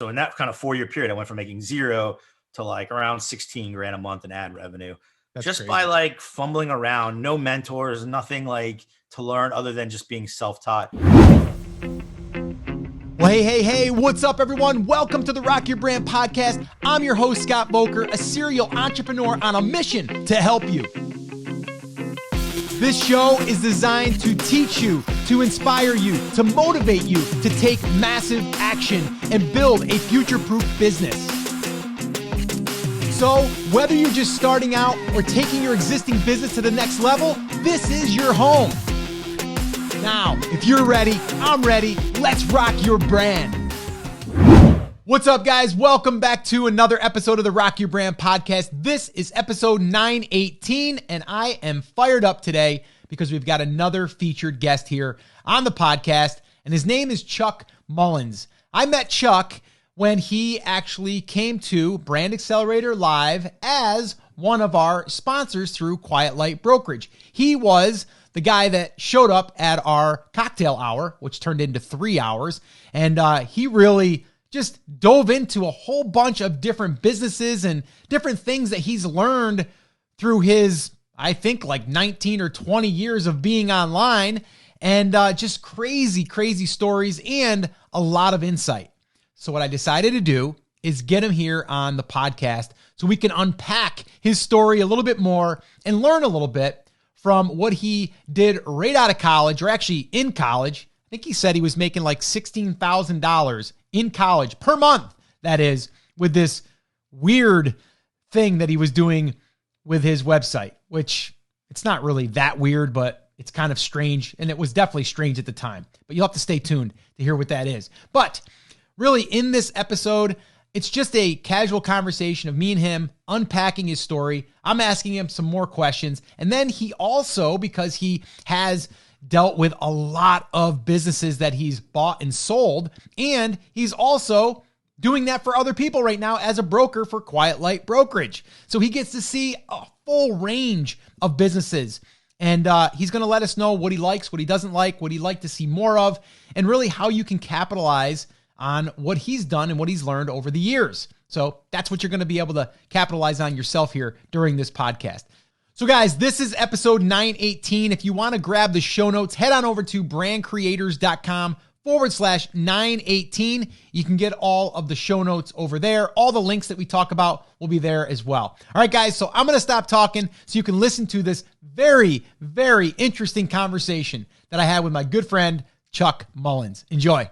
So in that kind of 4-year period, I went from making zero to like around 16 grand a month in ad revenue. That's just crazy. by like fumbling around, no mentors, nothing like to learn other than just being self-taught. Well, hey, what's up, everyone? Welcome to the Rock Your Brand podcast. I'm your host, Scott Voker, a serial entrepreneur on a mission to help you. This show is designed to teach you, to inspire you, to motivate you to take massive action and build a future-proof business. So, whether you're just starting out or taking your existing business to the next level, this is your home. Now, if you're ready, I'm ready. Let's rock your brand. What's up, guys? Welcome back to another episode of the Rock Your Brand podcast. This is episode 918, and I am fired up today because we've got another featured guest here on the podcast, and his name is Chuck Mullins. I met Chuck when he actually came to Brand Accelerator Live as one of our sponsors through Quiet Light Brokerage. He was the guy that showed up at our cocktail hour, which turned into 3 hours, and he really just dove into a whole bunch of different businesses and different things that he's learned through his, I think, like 19 or 20 years of being online, and just crazy stories and a lot of insight. So what I decided to do is get him here on the podcast so we can unpack his story a little bit more and learn a little bit from what he did right out of college, or actually in college. I think he said he was making like $16,000 in college per month, that is, with this weird thing that he was doing with his website, which it's not really that weird, but it's kind of strange, and it was definitely strange at the time. But you'll have to stay tuned to hear what that is. But really, in this episode, it's just a casual conversation of me and him unpacking his story. I'm asking him some more questions. And then he also, because he has dealt with a lot of businesses that he's bought and sold, and he's also doing that for other people right now as a broker for Quiet Light Brokerage. So he gets to see a full range of businesses. And he's going to let us know what he likes, what he doesn't like, what he'd like to see more of, and really how you can capitalize on what he's done and what he's learned over the years. So that's what you're going to be able to capitalize on yourself here during this podcast. So guys, this is episode 918. If you want to grab the show notes, head on over to brandcreators.com/918. You can get all of the show notes over there. All the links that we talk about will be there as well. All right, guys, so I'm going to stop talking so you can listen to this very interesting conversation that I had with my good friend, Chuck Mullins. Enjoy.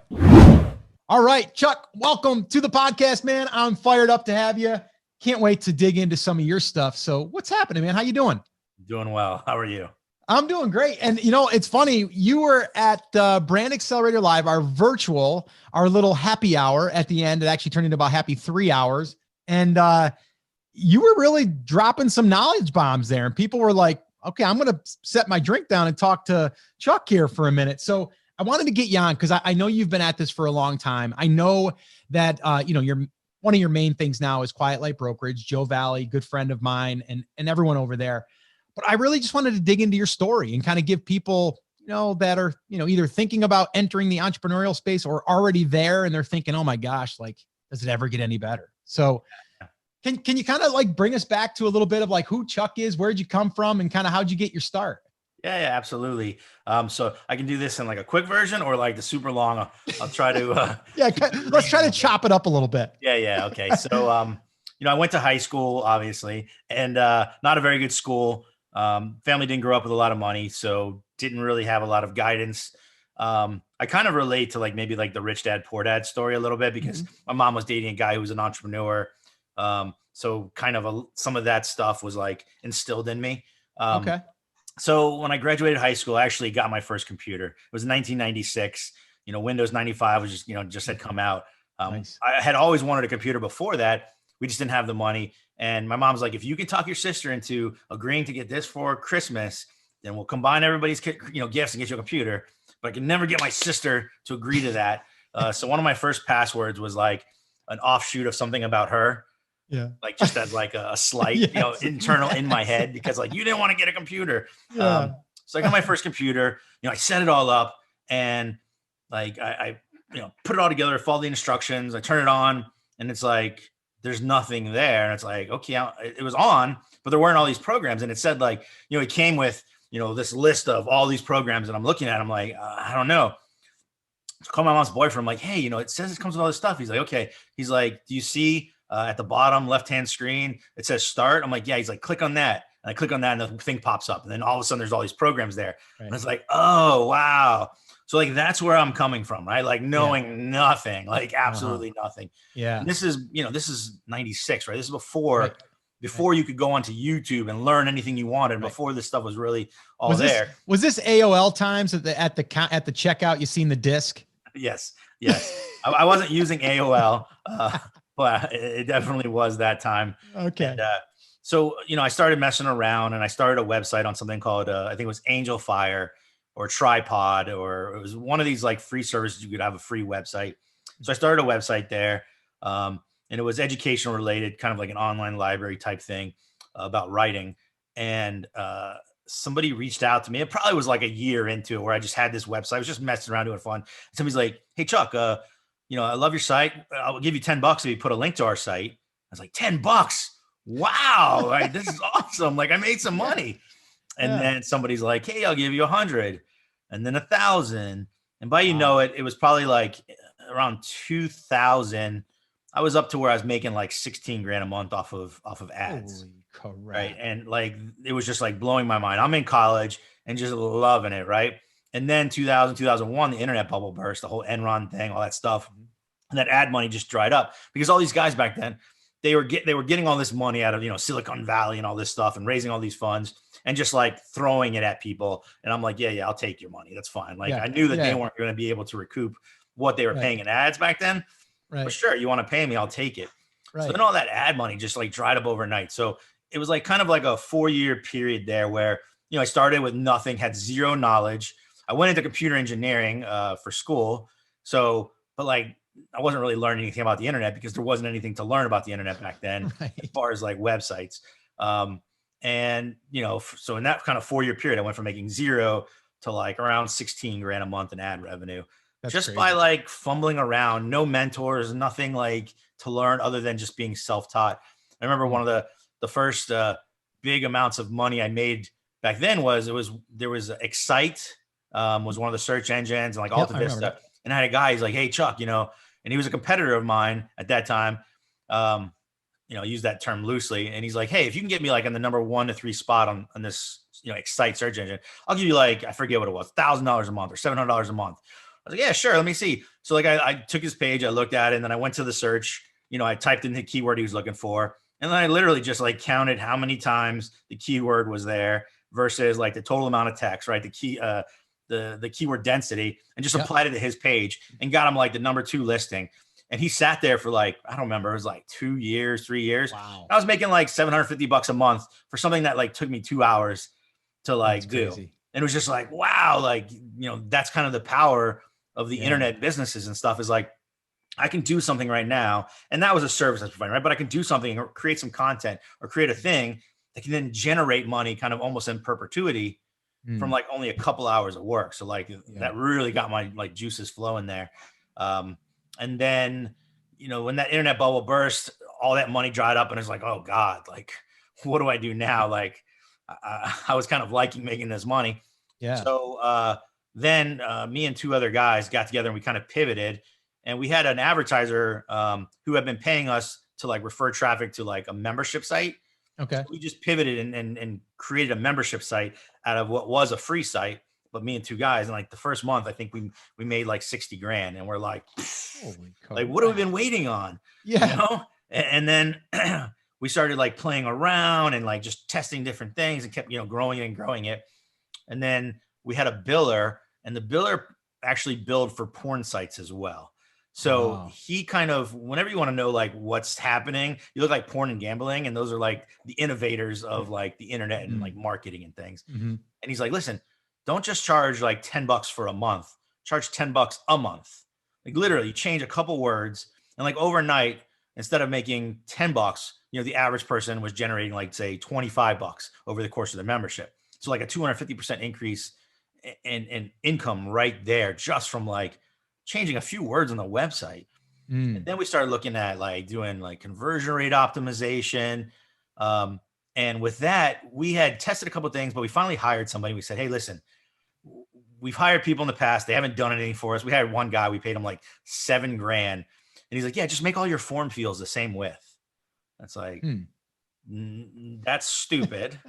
All right, Chuck, welcome to the podcast, man. I'm fired up to have you. Can't wait to dig into some of your stuff. So what's happening, man? How you doing? Doing well. How are you? I'm doing great. And you know, it's funny. You were at Brand Accelerator Live, our little happy hour at the end. It actually turned into about happy 3 hours. And you were really dropping some knowledge bombs there. And people were like, okay, I'm going to set my drink down and talk to Chuck here for a minute. So I wanted to get you on because I know you've been at this for a long time. I know that, you're one of your main things now is Quiet Light Brokerage, Joe Valley, good friend of mine, and everyone over there. But I really just wanted to dig into your story and kind of give people, that are, either thinking about entering the entrepreneurial space or already there. And they're thinking, oh my gosh, like, does it ever get any better? So can you kind of like bring us back to a little bit of like who Chuck is, where'd you come from, and kind of how'd you get your start? Yeah, absolutely. So I can do this in like a quick version or like the super long. I'll try to. Let's try to chop it up a little bit. Yeah. Okay. So, I went to high school, obviously, and not a very good school. Family didn't grow up with a lot of money, so didn't really have a lot of guidance. I kind of relate to like maybe like the rich dad, poor dad story a little bit because my mom was dating a guy who was an entrepreneur. So kind of some of that stuff was like instilled in me. Okay. So when I graduated high school, I actually got my first computer. It was 1996. Windows 95 was just had come out. Nice. I had always wanted a computer before that. We just didn't have the money. And my mom's like, if you can talk your sister into agreeing to get this for Christmas, then we'll combine everybody's gifts and get you a computer. But I can never get my sister to agree to that. So one of my first passwords was like an offshoot of something about her. Yeah. Like just as like a slight, Yes. Internal in my head, because like, you didn't want to get a computer. Yeah. So I got my first computer, I set it all up, and like, I put it all together, follow the instructions. I turn it on, and it's like there's nothing there, and it's like, okay, it was on, but there weren't all these programs, and it said like, it came with this list of all these programs, and I'm looking at, I'm like, I don't know. So call my mom's boyfriend. I'm like, hey, it says it comes with all this stuff. He's like, okay. He's like, do you see at the bottom left-hand screen it says start? I'm like, yeah. He's like, click on that, and I click on that, and the thing pops up, and then all of a sudden there's all these programs there, and it's like, oh wow. So like that's where I'm coming from, right? Like knowing nothing, like absolutely nothing. Yeah. And this is 96, right? This is before you could go onto YouTube and learn anything you wanted, before this stuff was really all there. Was this AOL times at the checkout? You seen the disc? Yes. I wasn't using AOL, but it definitely was that time. Okay. And, so, I started messing around, and I started a website on something called, I think it was Angel Fire or Tripod, or it was one of these like free services. You could have a free website. So I started a website there. And it was educational related, kind of like an online library type thing about writing. And somebody reached out to me. It probably was like a year into it, where I just had this website. I was just messing around doing fun. Somebody's like, hey, Chuck, I love your site. I'll give you $10 if you put a link to our site. I was like, $10. Wow. Right, this is awesome. Like, I made some money. And then somebody's like, hey, I'll give you 100, and then 1,000. And by, it was probably like around 2000. I was up to where I was making like 16 grand a month off of ads. Holy crap. Right. And like, it was just like blowing my mind. I'm in college and just loving it. Right. And then 2001, the internet bubble burst, the whole Enron thing, all that stuff. And that ad money just dried up, because all these guys back then, they were getting all this money out of, Silicon Valley and all this stuff, and raising all these funds and just like throwing it at people. And I'm like, yeah, I'll take your money. That's fine. Like, I knew that they weren't going to be able to recoup what they were paying in ads back then. Right. But sure, you want to pay me, I'll take it. Right. So then all that ad money just like dried up overnight. So it was like kind of like a 4-year period there where, I started with nothing, had zero knowledge. I went into computer engineering for school. So, but like, I wasn't really learning anything about the internet, because there wasn't anything to learn about the internet back then, as far as like websites. And, so in that kind of 4-year period, I went from making zero to like around 16 grand a month in ad revenue. That's just crazy. By like fumbling around, no mentors, nothing like to learn other than just being self-taught. I remember one of the first big amounts of money I made back then there was Excite, was one of the search engines, and like Alta Vista. And I had a guy, he's like, hey, Chuck, and he was a competitor of mine at that time. Use that term loosely. And he's like, hey, if you can get me like in the number 1 to 3 spot on this, Excite search engine, I'll give you like, I forget what it was, $1,000 a month or $700 a month. I was like, yeah, sure. Let me see. So like, I took his page, I looked at it, and then I went to the search, I typed in the keyword he was looking for. And then I literally just like counted how many times the keyword was there versus like the total amount of text, right? The keyword density, and just applied it to his page and got him like the number 2 listing. And he sat there for like, I don't remember, it was like 2 years, 3 years. Wow. I was making like $750 a month for something that like took me 2 hours to like do. And it was just like, wow, like, that's kind of the power of the internet businesses and stuff, is like, I can do something right now. And that was a service I was providing, right? But I can do something or create some content or create a thing that can then generate money kind of almost in perpetuity from like only a couple hours of work. So like that really got my like juices flowing there. And then, when that internet bubble burst, all that money dried up, and it's like, oh God, like, what do I do now? Like, I was kind of liking making this money. Yeah. So then me and 2 other guys got together, and we kind of pivoted, and we had an advertiser who had been paying us to like refer traffic to like a membership site. Okay. So we just pivoted and created a membership site out of what was a free site, but me and 2 guys. And like the first month, I think we made like 60 grand, and we're like, like, what have we been waiting on? Yeah. And then we started like playing around and like just testing different things, and kept, growing and growing it. And then we had a biller, and the biller actually billed for porn sites as well. So he kind of, whenever you want to know like what's happening, you look like porn and gambling, and those are like the innovators of like the internet and like marketing and things. And he's like, listen, don't just charge like $10 for a month, charge $10 a month. Like literally change a couple words, and like overnight, instead of making $10, the average person was generating like say $25 over the course of the membership. So like a 250% increase in income right there, just from like changing a few words on the website. And Mm. then we started looking at like doing like conversion rate optimization. And with that, we had tested a couple of things, but we finally hired somebody. We said, hey, listen, we've hired people in the past. They haven't done anything for us. We had one guy, we paid him like $7,000. And he's like, yeah, just make all your form fields the same width. That's like, that's stupid.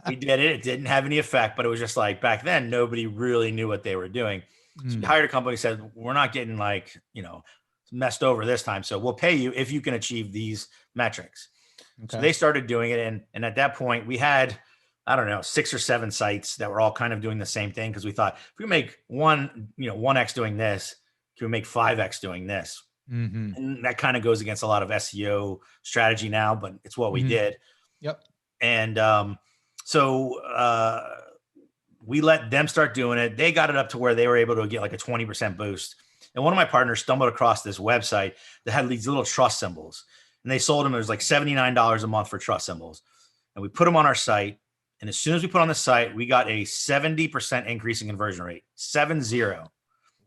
We did it. It didn't have any effect, but it was just like back then, nobody really knew what they were doing. So we hired a company, said, we're not getting like, messed over this time. So we'll pay you if you can achieve these metrics. Okay. So they started doing it. And at that point we had, I don't know, 6 or 7 sites that were all kind of doing the same thing. Cause we thought if we make 1X doing this, can we make 5X doing this? And that kind of goes against a lot of SEO strategy now, but it's what we did. Yep. And so we let them start doing it. They got it up to where they were able to get like a 20% boost. And one of my partners stumbled across this website that had these little trust symbols, and they sold them. It was like $79 a month for trust symbols. And we put them on our site. And as soon as we put on the site, we got a 70% increase in conversion rate, 70.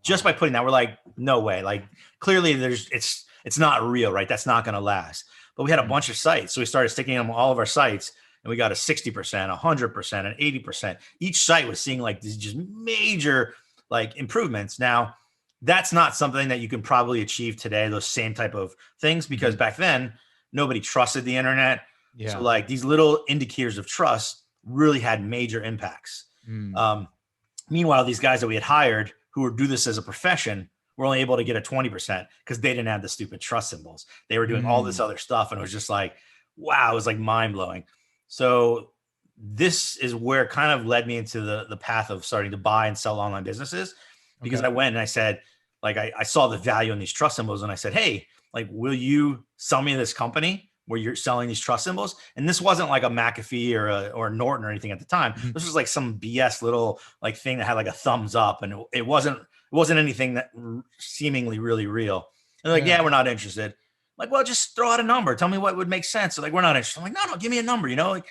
Just by putting that, we're like, no way. Like clearly it's not real, right? That's not going to last. But we had a bunch of sites. So we started sticking them on all of our sites, and we got a 60%, 100%, and 80%. Each site was seeing like these just major like improvements. Now, that's not something that you can probably achieve today, those same type of things, because back then nobody trusted the internet. Yeah. So like these little indicators of trust really had major impacts. Meanwhile, these guys that we had hired who would do this as a profession were only able to get a 20% because they didn't have the stupid trust symbols. They were doing all this other stuff. And it was just like, wow, it was like mind blowing. So this is where it kind of led me into the path of starting to buy and sell online businesses, because I went and I said, like, I saw the value in these trust symbols, and I said, hey, like, will you sell me this company where you're selling these trust symbols? And this wasn't like a McAfee or a Norton or anything at the time. This was like some BS little like thing that had like a thumbs up, and it wasn't anything that seemingly really real. And they're like, yeah, we're not interested. I'm like, well, just throw out a number. Tell me what would make sense. So like, we're not interested. I'm like, no, give me a number, like,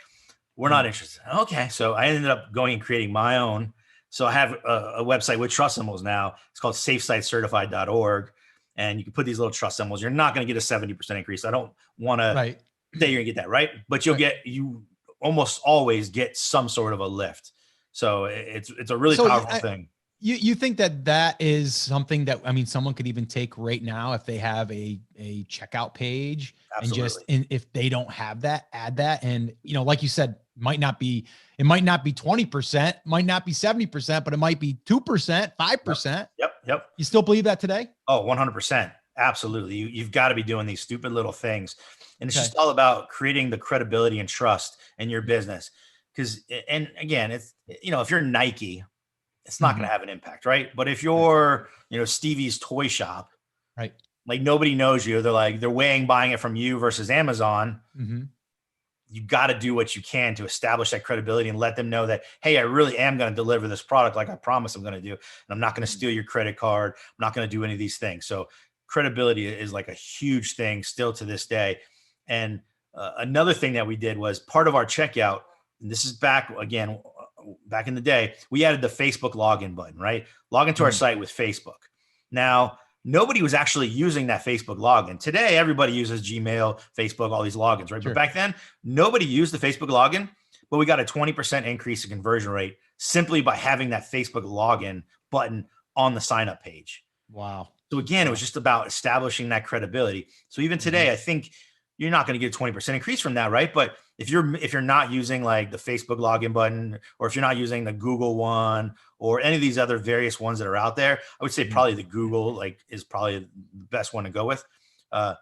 we're not interested. Okay. So I ended up going and creating my own. So I have a website with trust symbols now. It's called safesitecertified.org. And you can put these little trust symbols. You're not going to get a 70% increase. I don't want to say you're going to get that, right? But you almost always get some sort of a lift. So it's a really powerful thing. You think that is something that, I mean, someone could even take right now if they have a checkout page. Absolutely. And if they don't have that, add that. And, like you said, it might not be 20%, might not be 70%, but it might be 2%, 5%. Yep. You still believe that today? Oh, 100%. Absolutely. You've got to be doing these stupid little things. And it's just all about creating the credibility and trust in your business. And again, it's, if you're Nike, it's not going to have an impact, right? But if you're, Stevie's toy shop, right? Like nobody knows you. They're weighing buying it from you versus Amazon. You got to do what you can to establish that credibility and let them know that, hey, I really am going to deliver this product like I promised I'm going to do. And I'm not going to steal your credit card. I'm not going to do any of these things. So credibility is like a huge thing still to this day. And another thing that we did was part of our checkout, and this is back in the day, we added the Facebook login button, right? Log into our site with Facebook. Now, nobody was actually using that Facebook login. Today, everybody uses Gmail, Facebook, all these logins, right? But back then, nobody used the Facebook login, but we got a 20% increase in conversion rate simply by having that Facebook login button on the sign up page. Wow. So again, it was just about establishing that credibility. So even today, I think you're not going to get a 20% increase from that, right? But if you're not using like the Facebook login button, or if you're not using the Google one, or any of these other various ones that are out there, I would say probably the Google is probably the best one to go with. But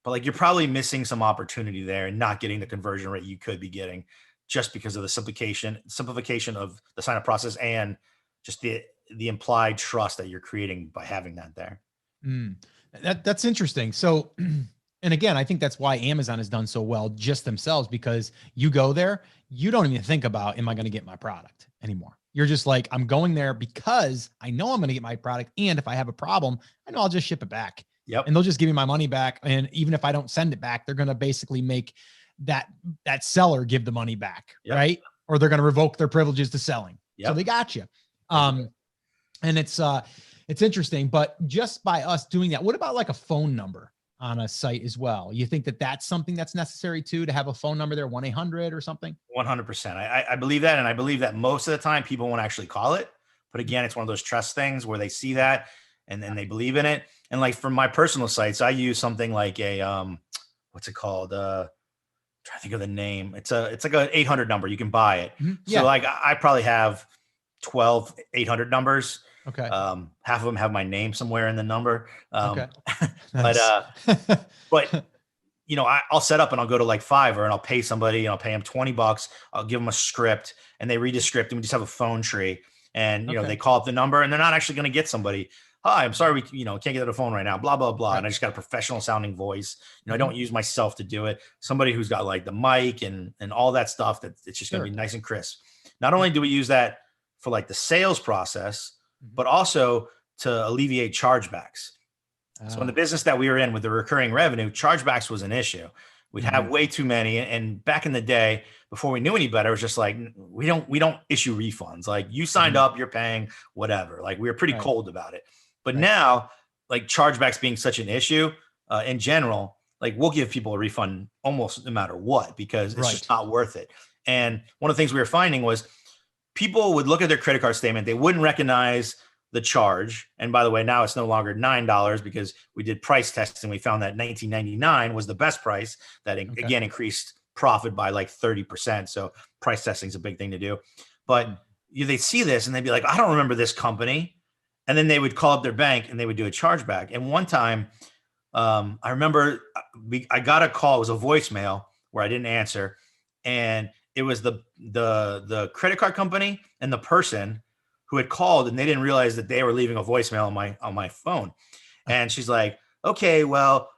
like you're probably missing some opportunity there and not getting the conversion rate you could be getting just because of the simplification of the sign up process and just the implied trust that you're creating by having that there. That's interesting. So, and again, I think that's why Amazon has done so well just themselves, because you go there, you don't even think about, am I going to get my product anymore? You're just like, I'm going there because I know I'm going to get my product. And if I have a problem, I know I'll just ship it back. Yep. And they'll just give me my money back. And even if I don't send it back, they're going to basically make that seller give the money back. Yep. Right. Or they're going to revoke their privileges to selling. Yep. So they got you. And it's It's interesting, but just by us doing that, what about like a phone number on a site as well? You think that that's something that's necessary too, to have a phone number there, 1-800 or something? 100%. I believe that. And I believe that most of the time people won't actually call it. But Mhm. again, it's one of those trust things where they see that and then they believe in it. And like for my personal sites, I use something like a, what's it called? Try to think of the name. It's like a 800 number. You can buy it. Mhm. So Yeah. like I probably have 12 800 numbers. Okay. Half of them have my name somewhere in the number. Okay. But, Nice. but I'll set up and I'll go to like Fiverr and I'll pay somebody and I'll pay them $20. I'll give them a script and they read the script and we just have a phone tree and, Okay. they call up the number and they're not actually going to get somebody. Hi, I'm sorry. We, can't get to the phone right now, blah, blah, blah. Right. And I just got a professional sounding voice. I Mhm. don't use myself to do it. Somebody who's got like the mic and all that stuff that it's just going Sure. to be nice and crisp. Not only do we use that for like the sales process, Mhm. but also to alleviate chargebacks. So in the Ah. business that we were in with the recurring revenue, chargebacks was an issue. We'd have Mhm. way too many. And back in the day, before we knew any better, it was just like we don't issue refunds. Like you signed Mhm. up, you're paying whatever. Like we were pretty Right. cold about it. But Right. now, like chargebacks being such an issue in general, like we'll give people a refund almost no matter what because it's just Right. not worth it. And one of the things we were finding was people would look at their credit card statement, they wouldn't recognize the charge. And by the way, now it's no longer $9 because we did price testing. We found that 1999 was the best price that Okay. again increased profit by like 30%. So price testing is a big thing to do. But Mhm. they see this and they'd be like, I don't remember this company. And then they would call up their bank and they would do a chargeback. And one time, I remember I got a call. It was a voicemail where I didn't answer, and it was the credit card company and the person who had called, and they didn't realize that they were leaving a voicemail on my phone. And she's like, "Okay, well,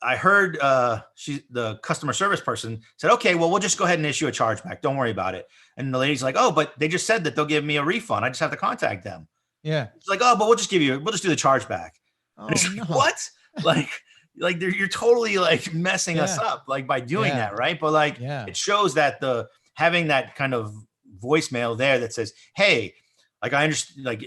I heard the customer service person said, okay, well, we'll just go ahead and issue a chargeback. Don't worry about it." And the lady's like, "Oh, but they just said that they'll give me a refund. I just have to contact them." Yeah. She's like, "Oh, but we'll just do the chargeback." And Oh it's like, no. what? Like, you're totally like messing us Yeah. up, like by doing Yeah. that, right? But like, Yeah. it shows that the having that kind of voicemail there that says, "Hey, like I understand," like,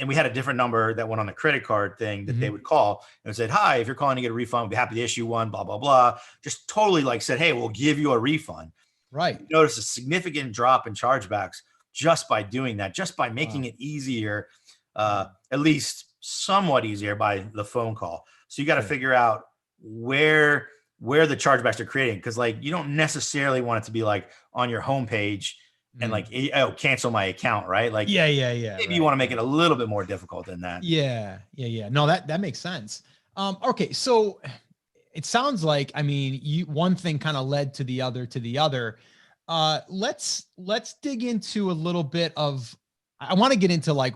and we had a different number that went on the credit card thing that they Mhm. would call and said, "Hi, if you're calling to get a refund, we'd be happy to issue one." Blah blah blah. Just totally like said, "Hey, we'll give you a refund." Right. We noticed a significant drop in chargebacks just by doing that, just by making Wow. it easier, Mhm. at least somewhat easier by the phone call. So you got to Sure. figure out where the chargebacks are creating because like you don't necessarily want it to be like on your homepage and like Mm. oh cancel my account, right? Like Yeah, yeah, yeah. maybe you want Right, to make it right. a little bit more difficult than that. Yeah, yeah, yeah. No, that makes sense. Okay, so it sounds like, I mean, you one thing kind of led to the other to the other. Let's dig into a little bit of, I want to get into like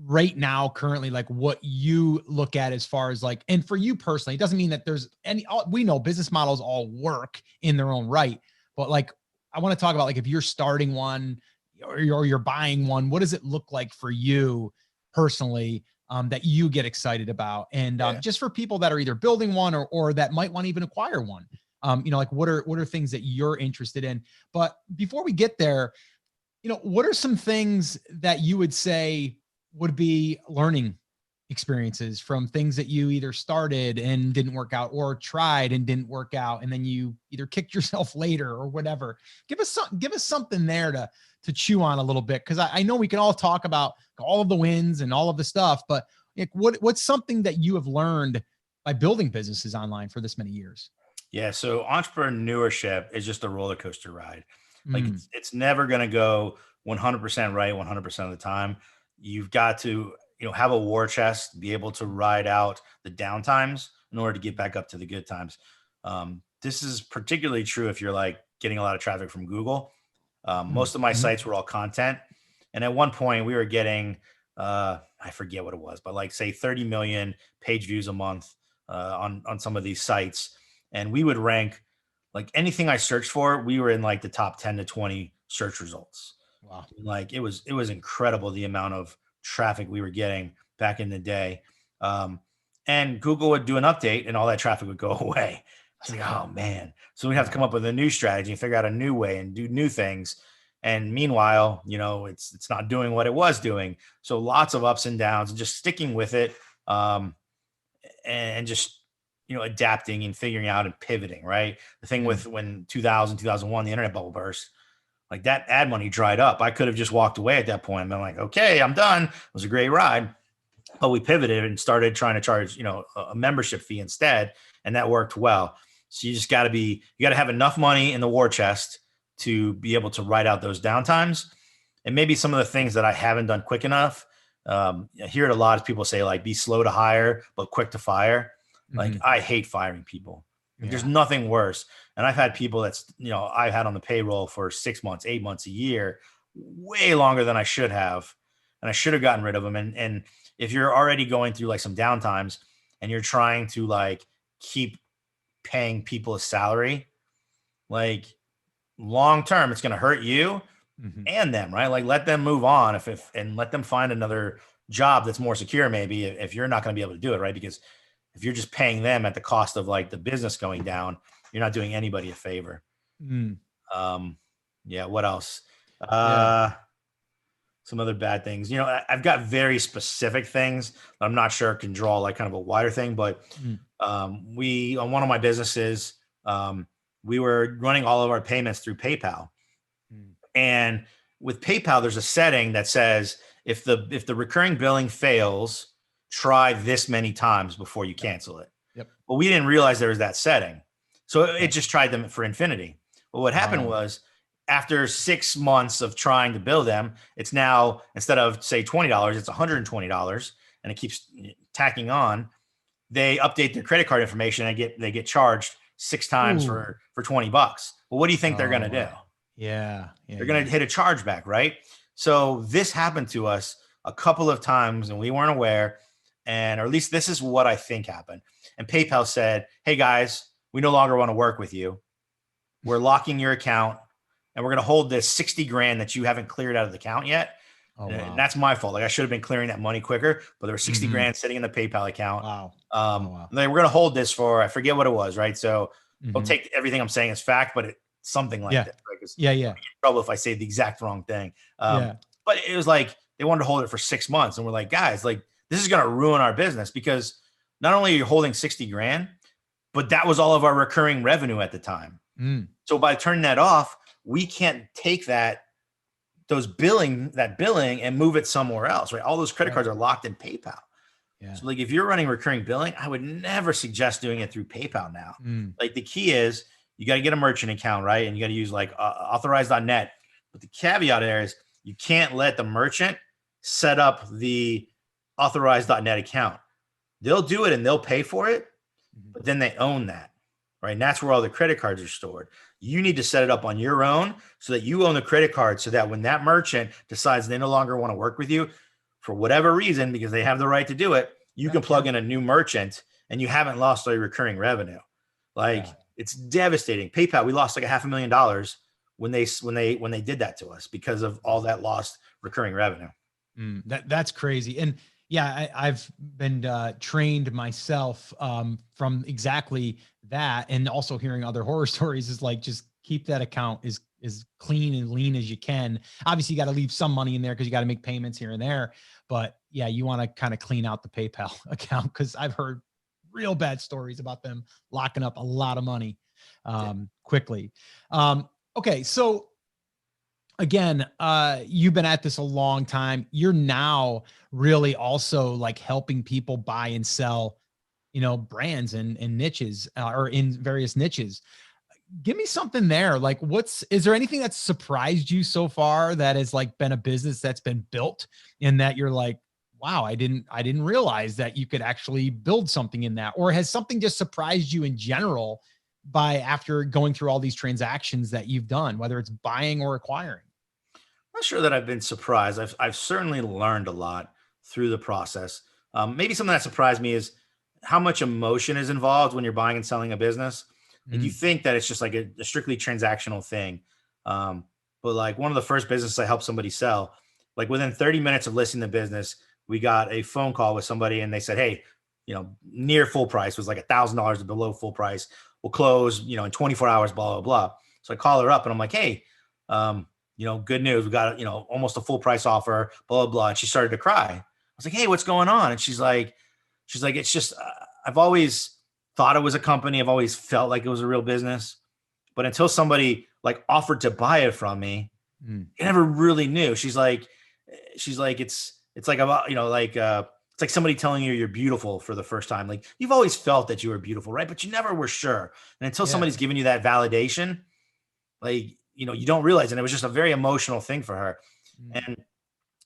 right now, currently, like what you look at as far as like, and for you personally, it doesn't mean that there's any, we know business models all work in their own right, but like, I want to talk about like if you're starting one or you're buying one, what does it look like for you personally, that you get excited about? And Yeah. just for people that are either building one or that might want to even acquire one, like what are things that you're interested in? But before we get there, what are some things that you would say would be learning experiences from things that you either started and didn't work out or tried and didn't work out and then you either kicked yourself later or whatever? Give us something there to chew on a little bit, because I know we can all talk about all of the wins and all of the stuff, but like what's something that you have learned by building businesses online for this many years? Yeah. So entrepreneurship is just a roller coaster ride. Like Mm, it's never going to go 100% right 100% of the time. You've got to, have a war chest, be able to ride out the down times in order to get back up to the good times. This is particularly true if you're like getting a lot of traffic from Google. mm, Most of my mhm. sites were all content. And at one point we were getting, I forget what it was, but like say 30 million page views a month on some of these sites. And we would rank like anything I searched for, we were in like the top 10 to 20 search results. Wow. Like it was incredible the amount of traffic we were getting back in the day. Um, and Google would do an update and all that traffic would go away. I was like, Yeah. oh man. So we have to Yeah. come up with a new strategy and figure out a new way and do new things. And meanwhile, it's not doing what it was doing. So lots of ups and downs, and just sticking with it, and just adapting and figuring out and pivoting. Right. The thing with when 2001, the internet bubble burst, like that ad money dried up. I could have just walked away at that point and been like, okay, I'm done. It was a great ride. But we pivoted and started trying to charge, a membership fee instead. And that worked well. So you just you got to have enough money in the war chest to be able to ride out those downtimes. And maybe some of the things that I haven't done quick enough. I hear it a lot of people say, like, be slow to hire, but quick to fire. Like, I hate firing people. There's nothing worse. And I've had people I've had on the payroll for 6 months, 8 months, a year, way longer than I should have. And I should have gotten rid of them. And if you're already going through like some downtimes and you're trying to like keep paying people a salary, like long term, it's going to hurt you and them, right? Like, let them move on and let them find another job that's more secure, maybe, if you're not going to be able to do it, right? Because if you're just paying them at the cost of like the business going down, you're not doing anybody a favor. What else? Some other bad things. I've got very specific things that I'm not sure can draw like kind of a wider thing, but we, on one of my businesses, we were running all of our payments through PayPal. And with PayPal, there's a setting that says if the recurring billing fails, try this many times before you cancel it. But we didn't realize there was that setting. So it just tried them for infinity. But what happened was, after 6 months of trying to bill them, it's now, instead of say $20, it's $120, and it keeps tacking on. They update their credit card information and they get charged 6 times for $20. Well, what do you think they're going to do? They're going to hit a chargeback, right? So this happened to us a couple of times and we weren't aware. Or at least this is what I think happened. And PayPal said, hey guys, we no longer want to work with you. We're locking your account and we're going to hold this 60 grand that you haven't cleared out of the account yet. And that's my fault. Like, I should have been clearing that money quicker, but there was 60 grand sitting in the PayPal account. We're going to hold this for, I forget what it was. Right. So don't take everything I'm saying as fact, but it's something like that. Right? I'm in trouble if I say the exact wrong thing. But it was like, they wanted to hold it for 6 months. And we're like, guys, like, this is going to ruin our business, because not only are you holding 60 grand, but that was all of our recurring revenue at the time. So by turning that off, we can't take that billing and move it somewhere else, right? All those credit cards are locked in PayPal. So like, if you're running recurring billing, I would never suggest doing it through PayPal now. Like, the key is you got to get a merchant account, right? And you got to use like authorize.net. But the caveat there is you can't let the merchant set up the authorize.net account. They'll do it and they'll pay for it, but then they own that, right? And that's where all the credit cards are stored. You need to set it up on your own so that you own the credit card, so that when that merchant decides they no longer want to work with you for whatever reason, because they have the right to do it, you can plug in a new merchant and you haven't lost all your recurring revenue. Like, it's devastating. PayPal, we lost like $500,000 when they did that to us because of all that lost recurring revenue. That's crazy. And I've been trained myself from exactly that. And also hearing other horror stories is like, just keep that account as clean and lean as you can. Obviously, you got to leave some money in there because you got to make payments here and there. But you want to kind of clean out the PayPal account, because I've heard real bad stories about them locking up a lot of money quickly. Okay. So again, you've been at this a long time. You're now really also like helping people buy and sell, brands and niches, or in various niches. Give me something there. Like, is there anything that's surprised you so far that has like been a business that's been built in that you're like, wow, I didn't realize that you could actually build something in that? Or has something just surprised you in general after going through all these transactions that you've done, whether it's buying or acquiring? I'm not sure that I've been surprised. I've certainly learned a lot through the process. Maybe something that surprised me is how much emotion is involved when you're buying and selling a business. Like, you think that it's just like a strictly transactional thing. But like, one of the first businesses I helped somebody sell, like within 30 minutes of listing the business, we got a phone call with somebody and they said, hey, near full price, was like $1,000 below full price. We'll close, in 24 hours, blah, blah, blah. So I call her up and I'm like, hey, good news. We got, almost a full price offer, blah, blah, blah. And she started to cry. I was like, hey, what's going on? And she's like, it's just, I've always thought it was a company. I've always felt like it was a real business, but until somebody like offered to buy it from me, I never really knew. She's like, it's like about, it's like somebody telling you you're beautiful for the first time. Like you've always felt that you were beautiful, right? But you never were sure. And until somebody's giving you that validation, like, you don't realize. And it was just a very emotional thing for her. And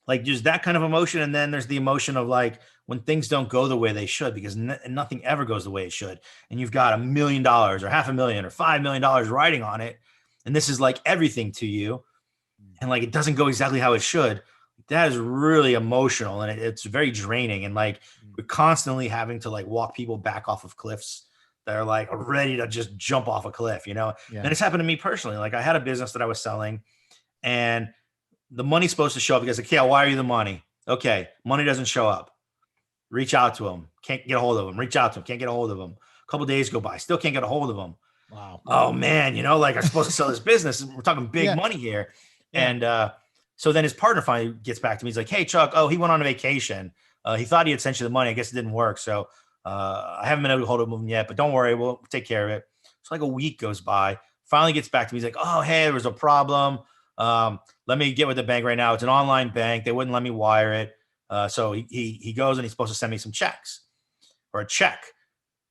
like, just that kind of emotion. And then there's the emotion of like, when things don't go the way they should, because nothing ever goes the way it should. And you've got $1 million or $500,000 or $5 million riding on it. And this is like everything to you. And like, it doesn't go exactly how it should. That is really emotional. And it's very draining. And like, we're constantly having to like walk people back off of cliffs that are like ready to just jump off a cliff, And it's happened to me personally. Like I had a business that I was selling and the money's supposed to show up because, okay, I'll wire you the money. Okay. Money doesn't show up. Reach out to him. Can't get a hold of him. Reach out to him. Can't get a hold of him. A couple of days go by. Still can't get a hold of him. Wow. Oh man. Like I'm supposed to sell this business. We're talking big money here. Yeah. And, so then his partner finally gets back to me. He's like, hey, Chuck, he went on a vacation. He thought he had sent you the money. I guess it didn't work. So I haven't been able to hold him yet, but don't worry. We'll take care of it. So like a week goes by. Finally gets back to me. He's like, oh, hey, there was a problem. Let me get with the bank right now. It's an online bank. They wouldn't let me wire it. So he goes and he's supposed to send me some checks or a check.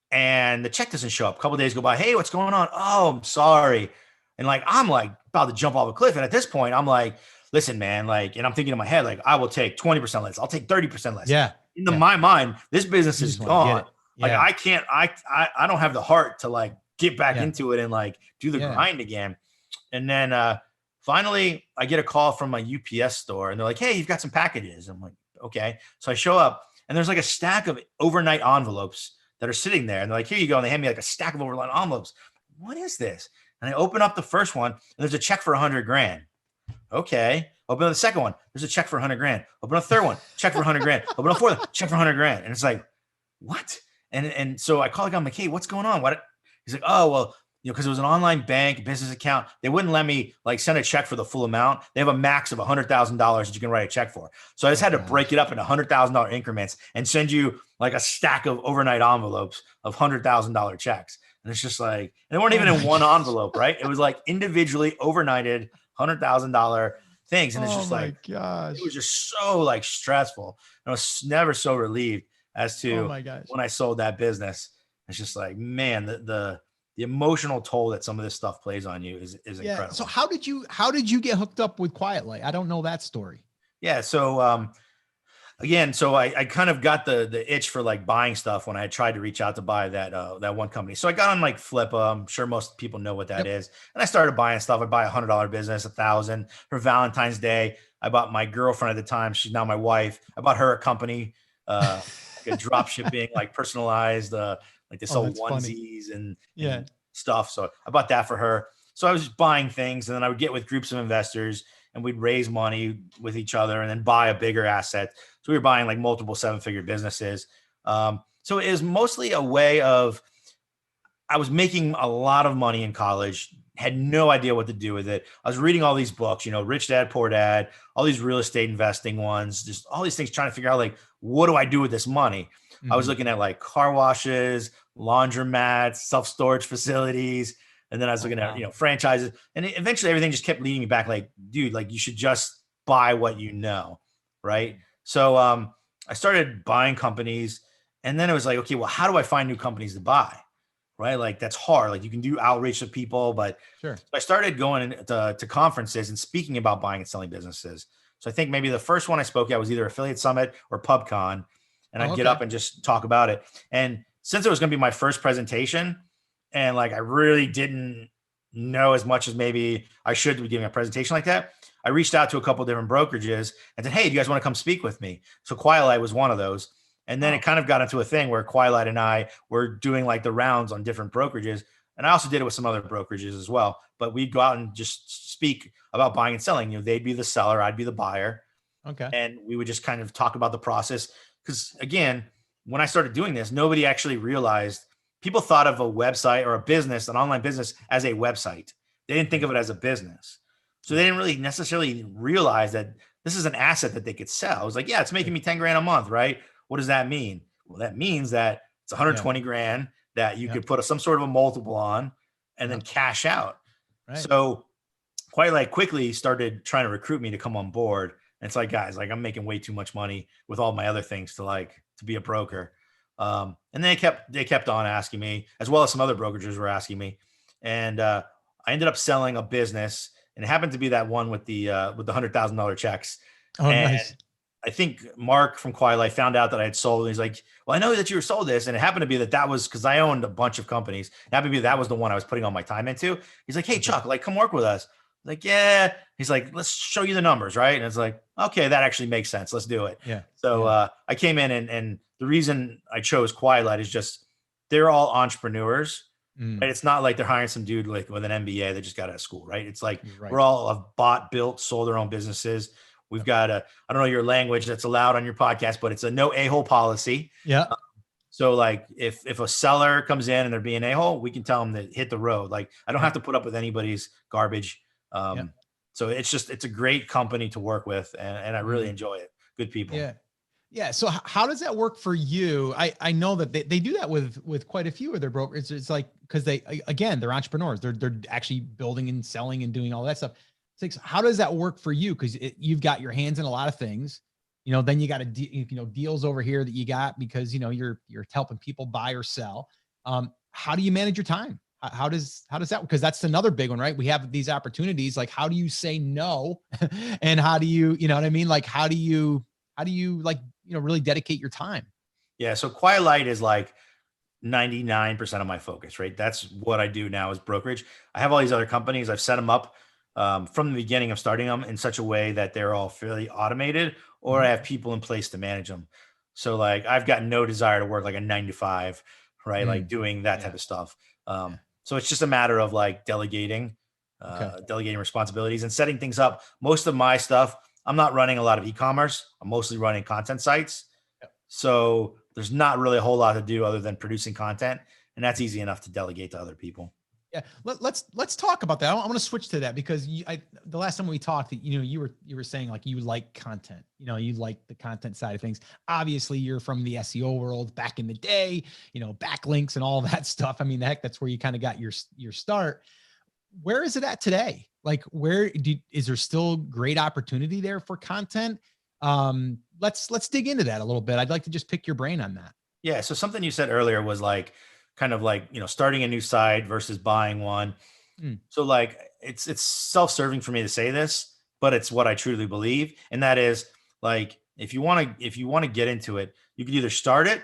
And the check doesn't show up. A couple of days go by. Hey, what's going on? Oh, I'm sorry. And like, I'm like about to jump off a cliff. And at this point, I'm like, listen, man, like, and I'm thinking in my head, like, I will take 20% less. I'll take 30% less. Yeah. In my mind, this business is gone. Like, I don't have the heart to like get back into it and like do the grind again. And then finally I get a call from my UPS store and they're like, hey, you've got some packages. I'm like, okay. So I show up and there's like a stack of overnight envelopes that are sitting there. And they're like, here you go. And they hand me like a stack of overnight envelopes. What is this? And I open up the first one and there's a check for $100,000. Okay. Open up the second one. There's a check for $100,000. Open up the third one. Check for $100,000. Open up the fourth. Check for $100,000. And it's like, what? And so I call the guy. I'm like, hey, what's going on? What? He's like, oh, well, because it was an online bank business account. They wouldn't let me like send a check for the full amount. They have a max of $100,000 that you can write a check for. So I just had to break it up into $100,000 increments and send you like a stack of overnight envelopes of $100,000 checks. And it's just like, and they weren't even in one envelope, right? It was like individually overnighted $100,000 things. And it's just like, gosh, it was just so like stressful. And I was never so relieved as to when I sold that business. It's just like, man, the emotional toll that some of this stuff plays on you is incredible. So how did you get hooked up with Quiet Light? I don't know that story. Yeah. So, again, so I kind of got the itch for like buying stuff when I had tried to reach out to buy that one company. So I got on like Flippa. I'm sure most people know what that is. And I started buying stuff. I buy $100 business, $1,000 for Valentine's Day. I bought my girlfriend at the time. She's now my wife. I bought her a company, like drop shipping, like personalized, like they sell onesies and stuff. So I bought that for her. So I was just buying things and then I would get with groups of investors and we'd raise money with each other and then buy a bigger asset. So we were buying like multiple 7-figure businesses. So it was mostly a way of, I was making a lot of money in college, had no idea what to do with it. I was reading all these books, Rich Dad, Poor Dad, all these real estate investing ones, just all these things, trying to figure out like, what do I do with this money? I was looking at like car washes, laundromats, self-storage facilities. And then I was looking at, franchises, and eventually everything just kept leading me back. Like, dude, like you should just buy what you know. Right. So, I started buying companies and then it was like, okay, well, how do I find new companies to buy? Right. Like that's hard. Like you can do outreach to people, but so I started going to conferences and speaking about buying and selling businesses. So I think maybe the first one I spoke at was either Affiliate Summit or PubCon. And I'd get up and just talk about it. And since it was going to be my first presentation and like, I really didn't know as much as maybe I should be giving a presentation like that, I reached out to a couple of different brokerages and said, hey, do you guys want to come speak with me? So Quiet Light was one of those. And then it kind of got into a thing where Quiet Light and I were doing like the rounds on different brokerages. And I also did it with some other brokerages as well. But we'd go out and just speak about buying and selling. They'd be the seller, I'd be the buyer. Okay. And we would just kind of talk about the process. Because again, when I started doing this, nobody actually realized, people thought of a website or a business, an online business, as a website. They didn't think of it as a business. So they didn't really necessarily realize that this is an asset that they could sell. I was like, yeah, it's making me 10 grand a month, right? What does that mean? Well, that means that it's Yeah. 120 grand that you Yep. could put some sort of a multiple on and then Yep. cash out. Right. So Quite like quickly started trying to recruit me to come on board. And it's like, guys, like I'm making way too much money with all my other things to be a broker. And they kept on asking me, as well as some other brokerages were asking me. And I ended up selling a business, and it happened to be that one with the $100,000 checks. Oh, And nice. I think Mark from Quiet Life found out that I had sold. And he's like, "Well, I know that you were sold this," and it happened to be that was because I owned a bunch of companies. It happened to be that was the one I was putting all my time into. He's like, "Hey, Okay. Chuck, like, come work with us." Like, yeah. He's like, "Let's show you the numbers, right?" And it's like, okay, that actually makes sense. Let's do it. Yeah. So Yeah. I came in, and the reason I chose Quiet Light is just they're all entrepreneurs. Mm, Right? It's not like they're hiring some dude like with an MBA that just got out of school, right? It's like you're right. we're all have bought, built, sold their own businesses. We've Yep. got I don't know your language that's allowed on your podcast, but it's a no a-hole policy. Yeah. So like if a seller comes in and they're being a-hole, we can tell them to hit the road. Like I don't have Yep. to put up with anybody's garbage. Yep. So it's a great company to work with, and I really Mm, enjoy it. Good people. yeah. Yeah. So how does that work for you? I know that they do that with quite a few of their brokers. It's like, cause again, they're entrepreneurs. They're actually building and selling and doing all that stuff. It's like, so how does that work for you? Cause you've got your hands in a lot of things, then you got deals over here that you got because, you're helping people buy or sell. How do you manage your time? How does that, because that's another big one, right? We have these opportunities. Like, how do you say no? And how do you know what I mean? Like, how do you like, really dedicate your time? Yeah. So Quiet Light is like 99% of my focus, right? That's what I do now is brokerage. I have all these other companies. I've set them up from the beginning of starting them in such a way that they're all fairly automated, or I Mhm. have people in place to manage them. So like I've got no desire to work like a 9 to 5, right? Like Mm, doing that type yeah. of stuff. Yeah. So it's just a matter of like Okay. delegating responsibilities and setting things up. Most of my stuff, I'm not running a lot of e-commerce. I'm mostly running content sites. Yep. So there's not really a whole lot to do other than producing content, and that's easy enough to delegate to other people. Yeah. Let's talk about that. I want to switch to that because the last time we talked, you were saying like you like content, you like the content side of things. Obviously you're from the SEO world back in the day, backlinks and all that stuff. I mean, heck, that's where you kind of got your start. Where is it at today? Like, is there still great opportunity there for content? Let's dig into that a little bit. I'd like to just pick your brain on that. Yeah. So something you said earlier was like kind of like, starting a new site versus buying one. Mm, So like it's self-serving for me to say this, but it's what I truly believe. And that is like if you want to get into it, you can either start it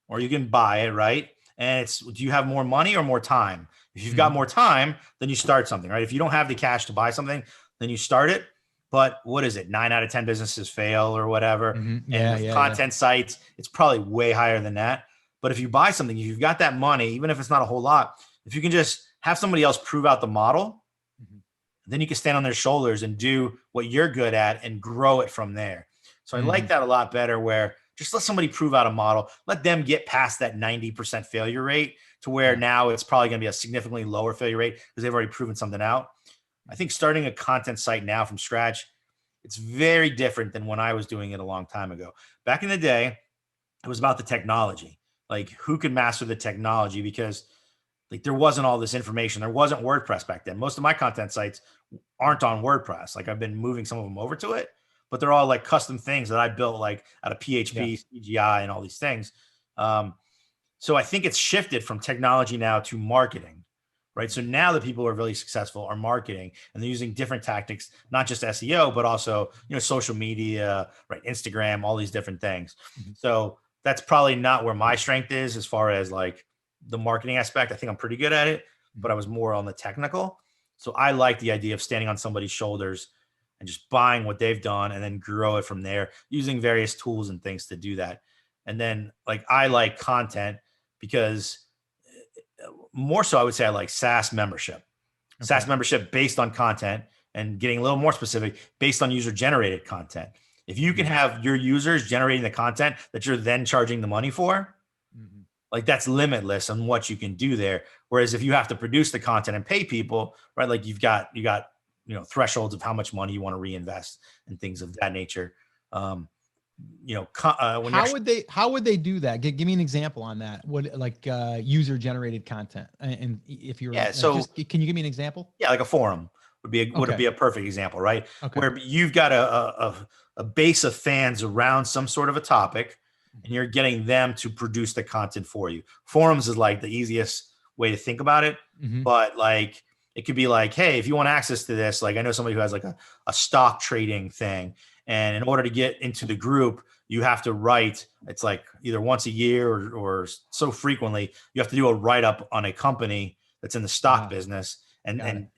or you can buy it, right? And it's do you have more money or more time? If you've got mhm, more time, then you start something, right? If you don't have the cash to buy something, then you start it. But what is it? 9 out of 10 businesses fail or whatever. mhm. And Yeah, with yeah, yeah. content sites, it's probably way higher than that. But if you buy something, if you've got that money, even if it's not a whole lot, if you can just have somebody else prove out the model, Mhm. then you can stand on their shoulders and do what you're good at and grow it from there. So I like Mhm. that a lot better where just let somebody prove out a model, let them get past that 90% failure rate to where Yeah. now it's probably going to be a significantly lower failure rate because they've already proven something out. I think starting a content site now from scratch, it's very different than when I was doing it a long time ago. Back in the day, it was about the technology, like who could master the technology because like there wasn't all this information. There wasn't WordPress back then. Most of my content sites aren't on WordPress. Like I've been moving some of them over to it, but they're all like custom things that I built like out of Yeah. PHP, CGI, and all these things. Um, so I think it's shifted from technology now to marketing, right? So now the people who are really successful are marketing and they're using different tactics, not just SEO, but also, social media, right? Instagram, all these different things. Mhm. So that's probably not where my strength is as far as like the marketing aspect. I think I'm pretty good at it, but I Mhm. was more on the technical. So I like the idea of standing on somebody's shoulders and just buying what they've done and then grow it from there using various tools and things to do that. And then like I like content because more so I would say I like SaaS membership. Okay. SaaS membership based on content and getting a little more specific based on user generated content. If you can Mhm. have your users generating the content that you're then charging the money for, Mhm. like that's limitless on what you can do there. Whereas if you have to produce the content and pay people, right? Like you got thresholds of how much money you want to reinvest and things of that nature. When How would they do that? Give me an example on that. What, like user generated content? And if you're can you give me an example? Yeah, like a forum would be a perfect example, right? Okay. Where you've got a base of fans around some sort of a topic, and you're getting them to produce the content for you. Forums is like the easiest way to think about it, but like it could be like, hey, if you want access to this, like I know somebody who has like a stock trading thing, and in order to get into the group, you have to write. It's like either once a year or so frequently, you have to do a write up on a company that's in the stock business, and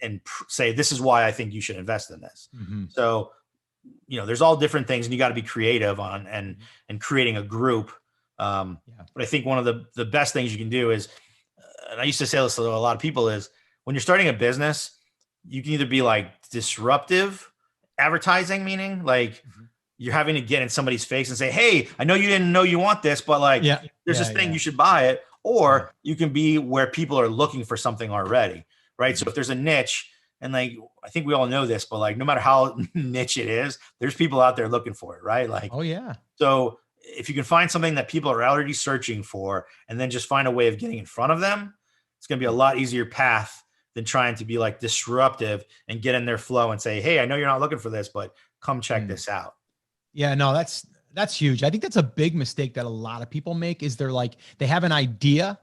say, this is why I think you should invest in this. So, there's all different things, and you got to be creative on and creating a group. But I think one of the best things you can do is, and I used to say this to a lot of people, is when you're starting a business, you can either be like disruptive advertising, meaning like you're having to get in somebody's face and say, hey, I know you didn't know you want this, but like there's this thing, you should buy it. Or you can be where people are looking for something already, right? So if there's a niche, and like I think we all know this, but like no matter how niche it is, there's people out there looking for it, right? Like, so if you can find something that people are already searching for, and then just find a way of getting in front of them, it's going to be a lot easier path than trying to be like disruptive and get in their flow and say, hey, I know you're not looking for this, but come check this out. Yeah, no, that's huge. I think that's a big mistake that a lot of people make, is they have an idea,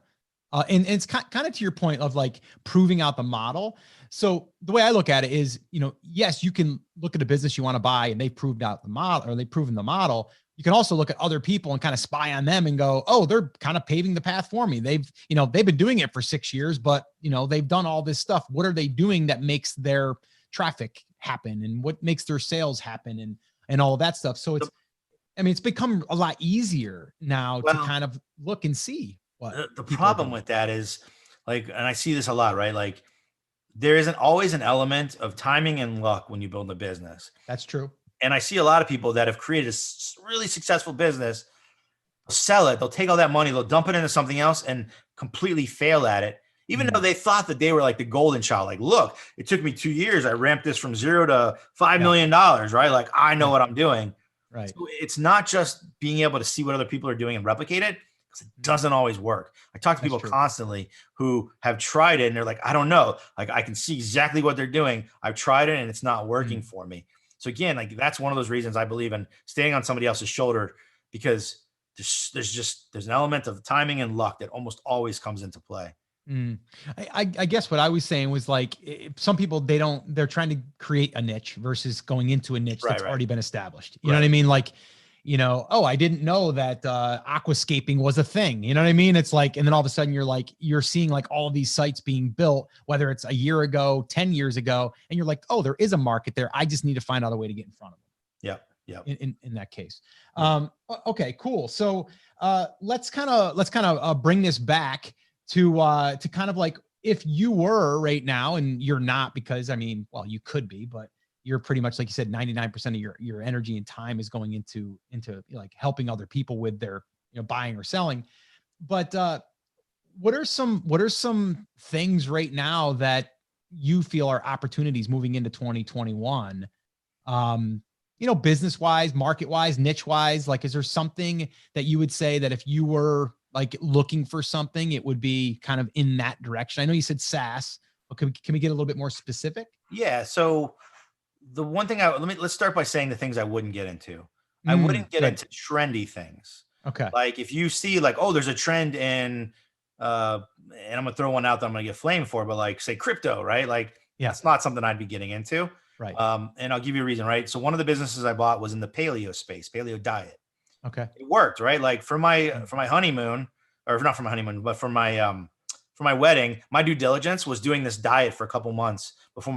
and it's kind of to your point of like proving out the model. So the way I look at it is, yes, you can look at a business you want to buy and they've proved out the model, or they've proven the model. You can also look at other people and kind of spy on them and go, oh, they're kind of paving the path for me. They've been doing it for 6 years, but they've done all this stuff. What are they doing that makes their traffic happen, and what makes their sales happen, and all of that stuff? So it's become a lot easier now to kind of look and see what the problem with that is, like, and I see this a lot, right? Like there isn't always an element of timing and luck when you build a business. That's true. And I see a lot of people that have created a really successful business, sell it, they'll take all that money, they'll dump it into something else and completely fail at it. Even though they thought that they were like the golden child. Like, look, it took me 2 years. I ramped this from 0 to $5 million, right? Like, I know what I'm doing. Right. So it's not just being able to see what other people are doing and replicate it, because it doesn't always work. I talk to people constantly who have tried it and they're like, I don't know. Like, I can see exactly what they're doing. I've tried it and it's not working for me. So again, like that's one of those reasons I believe in standing on somebody else's shoulder, because there's an element of timing and luck that almost always comes into play. I guess what I was saying was like, some people, they're trying to create a niche versus going into a niche that's already been established. You know what I mean? Like, oh, I didn't know that aquascaping was a thing. You know what I mean? It's like, and then all of a sudden you're seeing like all of these sites being built, whether it's a year ago, 10 years ago, and you're like, oh, there is a market there. I just need to find out a way to get in front of them. Yeah. In that case. Okay, cool. So let's kind of bring this back to kind of like, if you were right now, and you're not, because well, you could be, but you're pretty much, like you said, 99% of your energy and time is going into like helping other people with their, buying or selling. But what are some things right now that you feel are opportunities moving into 2021? Business wise, market wise, niche wise, like, is there something that you would say that if you were like looking for something, it would be kind of in that direction? I know you said SaaS, but can we get a little bit more specific? Yeah. So the one thing let's start by saying the things I wouldn't get into. I wouldn't get into trendy things. Okay. Like if you see like, oh, there's a trend in, and I'm gonna throw one out that I'm gonna get flamed for, but like say crypto, right? Like that's not something I'd be getting into. Right. And I'll give you a reason, right? So one of the businesses I bought was in the paleo space, paleo diet. Okay. It worked, right? Like for my honeymoon, or not for my honeymoon, but for my wedding, my due diligence was doing this diet for a couple months before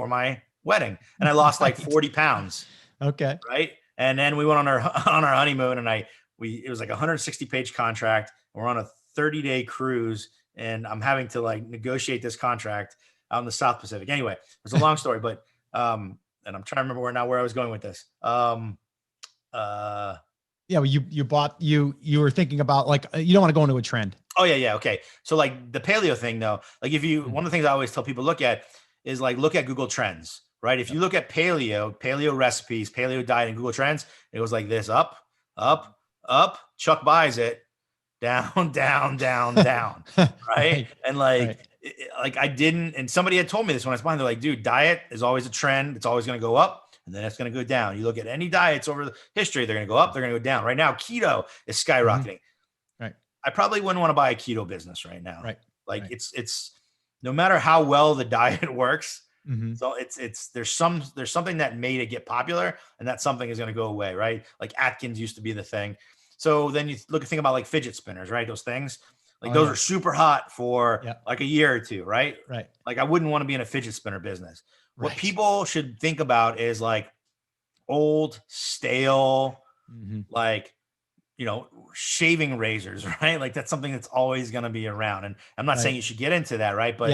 my wedding, and I lost like 40 pounds. Okay. Right. And then we went on our honeymoon, and it was like a 160-page contract. We're on a 30-day cruise, and I'm having to like negotiate this contract out in the South Pacific. Anyway, it's a long story, but and I'm trying to remember where I was going with this. Yeah, well, you were thinking about like, you don't want to go into a trend. Oh yeah. Okay. So like the paleo thing though, like one of the things I always tell people look at is like, look at Google Trends, right? If you look at paleo recipes, paleo diet and Google Trends, it goes like this: up, up, up. Chuck buys it, down, down, down, down, right? And Right. like I didn't, and somebody had told me this when I was buying. They're like, dude, diet is always a trend. It's always going to go up, and then it's going to go down. You look at any diets over the history, they're going to go up, they're going to go down. Right now, keto is skyrocketing. Right. I probably wouldn't want to buy a keto business right now. Right. Like Right. it's no matter how well the diet works. Mm-hmm. So there's something that made it get popular, and that something is going to go away, right? Like Atkins used to be the thing. So then you think about like fidget spinners, right? Those things, like those are super hot for like a year or two, right? Right. Like I wouldn't want to be in a fidget spinner business. Right. What people should think about is like old, stale, like, shaving razors, right? Like that's something that's always going to be around. And I'm not saying you should get into that, right? But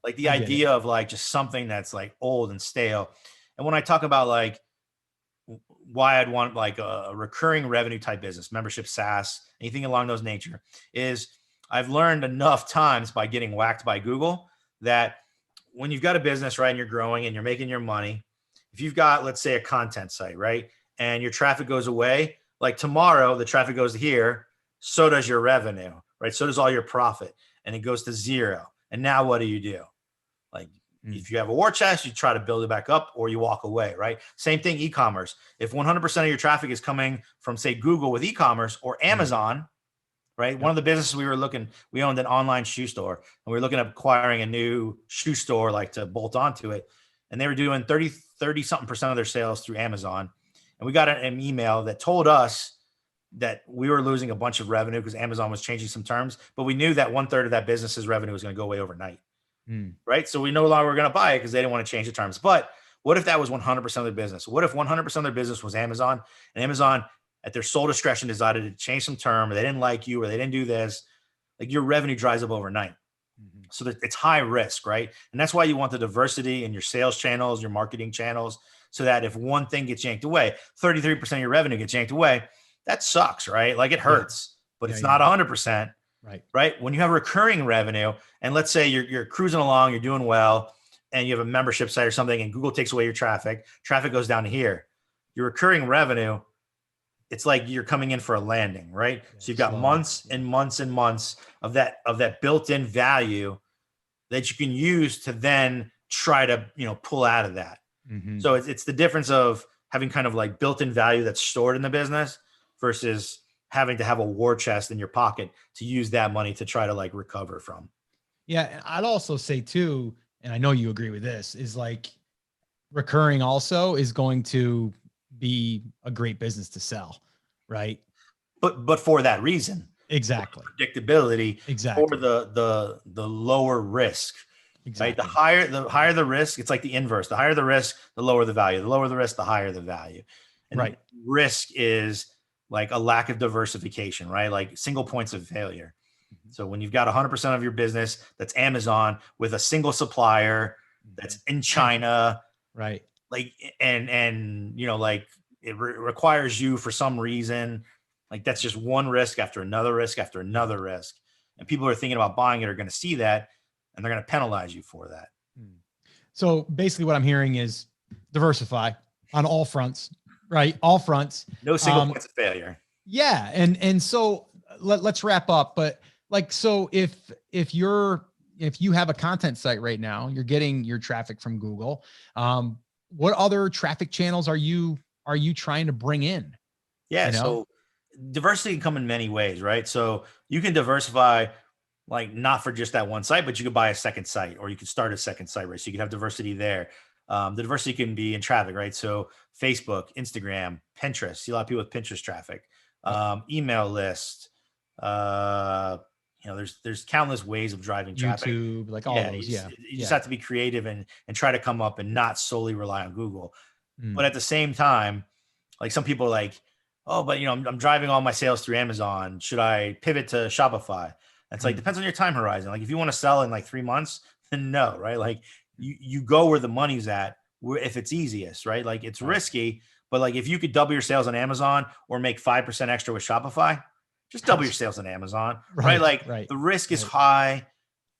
like the idea of like just something that's like old and stale. And when I talk about like why I'd want like a recurring revenue type business, membership, SaaS, anything along those nature, is I've learned enough times by getting whacked by Google that when you've got a business, right, and you're growing and you're making your money, if you've got, let's say, a content site, right, and your traffic goes away, like tomorrow, the traffic goes here, so does your revenue, right? So does all your profit, and it goes to zero. And now what do? Like, if you have a war chest, you try to build it back up or you walk away, right? Same thing, e-commerce. If 100% of your traffic is coming from, say, Google with e-commerce or Amazon, right? One of the businesses we owned an online shoe store, and we were looking at acquiring a new shoe store, like to bolt onto it. And they were doing 30 something percent of their sales through Amazon. And we got an email that told us that we were losing a bunch of revenue because Amazon was changing some terms, but we knew that 1/3 of that business's revenue was going to go away overnight. Right. So we no longer were going to buy it because they didn't want to change the terms. But what if that was 100% of their business? What if 100% of their business was Amazon, and Amazon at their sole discretion decided to change some term, or they didn't like you, or they didn't do this? Like your revenue dries up overnight. So it's high risk, right? And that's why you want the diversity in your sales channels, your marketing channels, so that if one thing gets yanked away, 33% of your revenue gets yanked away, that sucks, right? Like it hurts, but it's not 100%. Right. When you have recurring revenue, and let's say you're cruising along, you're doing well, and you have a membership site or something, and Google takes away your traffic goes down to here. Your recurring revenue, it's like you're coming in for a landing, right? So you've got months and months and months of that built-in value that you can use to then try to, pull out of that. So it's the difference of having kind of like built-in value that's stored in the business versus having to have a war chest in your pocket to use that money to try to like recover from. Yeah. And I'd also say too, and I know you agree with this, is like recurring also is going to be a great business to sell. Right. But for that reason, exactly. Predictability, exactly. Or the lower risk. Exactly. Right. The higher the risk, it's like the inverse. The higher the risk, the lower the value. The lower the risk, the higher the value. And risk is like a lack of diversification, right? Like single points of failure. So when you've got 100% of your business that's Amazon with a single supplier that's in China, right? Like, and like it requires you for some reason, like that's just one risk after another risk after another risk. And people who are thinking about buying it are going to see that, and they're going to penalize you for that. So basically what I'm hearing is diversify on all fronts, right? All fronts. No single points of failure. Yeah. And so let's wrap up. But like, so if you have a content site right now, you're getting your traffic from Google. What other traffic channels are you trying to bring in? Yeah. So diversity can come in many ways, right? So you can diversify, like not for just that one site, but you could buy a second site, or you could start a second site, right? So you can have diversity there. The diversity can be in traffic, right? So Facebook, Instagram, Pinterest. See a lot of people with Pinterest traffic, email list. There's countless ways of driving traffic. YouTube, like all those. You just have to be creative and try to come up and not solely rely on Google. But at the same time, like some people are like, oh, but I'm driving all my sales through Amazon. Should I pivot to Shopify? It's like, depends on your time horizon. Like if you want to sell in like 3 months, then no, right? Like you go where the money's at, if it's easiest, right? Like it's risky, but like if you could double your sales on Amazon or make 5% extra with Shopify, just double your sales on Amazon, right? Like the risk is high,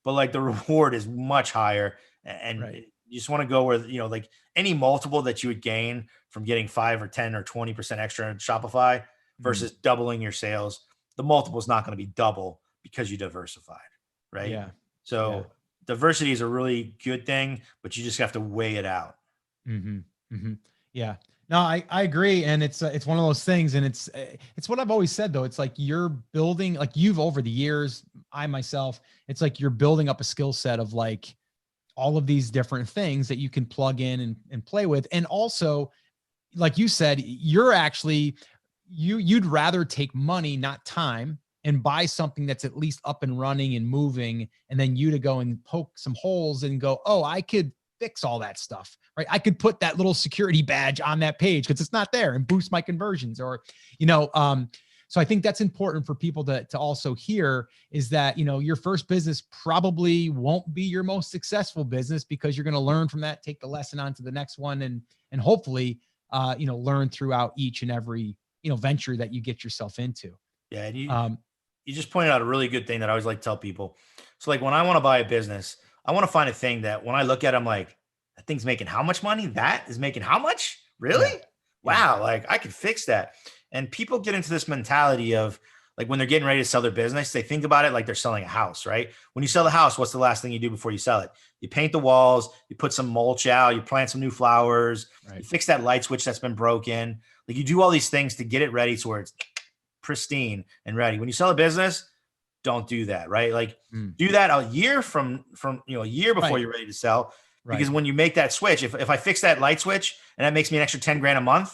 but like the reward is much higher. And You just want to go where, like any multiple that you would gain from getting 5 or 10 or 20% extra in Shopify Mm. versus doubling your sales. The multiple is not going to be double because you diversified, right? Yeah. Yeah. So diversity is a really good thing, but you just have to weigh it out. Mm-hmm. Mm-hmm. Yeah. No, I agree. And it's one of those things. And it's what I've always said though. It's like you're building, like you've over the years, I myself, it's like you're building up a skill set of like all of these different things that you can plug in and play with. And also, like you said, you're actually, you'd rather take money, not time, and buy something that's at least up and running and moving, and then you to go and poke some holes and go, oh, I could fix all that stuff, right? I could put that little security badge on that page because it's not there and boost my conversions, or, so I think that's important for people to also hear, is that, your first business probably won't be your most successful business, because you're going to learn from that, take the lesson on to the next one, and hopefully, learn throughout each and every, venture that you get yourself into. Yeah. And Um, you just pointed out a really good thing that I always like to tell people. So like when I want to buy a business, I want to find a thing that when I look at it, I'm like, that thing's making how much money? That is making how much? Really? yeah, yeah, Wow. Like I could fix that. And people get into this mentality of like when they're getting ready to sell their business, they think about it like they're selling a house, right? When you sell a house, what's the last thing you do before you sell it? You paint the walls, you put some mulch out, you plant some new flowers, you right. fix that light switch that's been broken. Like you do all these things to get it ready to where it's pristine and ready. When you sell a business, don't do that, right? Like Mm, do that a year from a year before right, you're ready to sell. right. Because when you make that switch, if I fix that light switch and that makes me an extra 10 grand a month,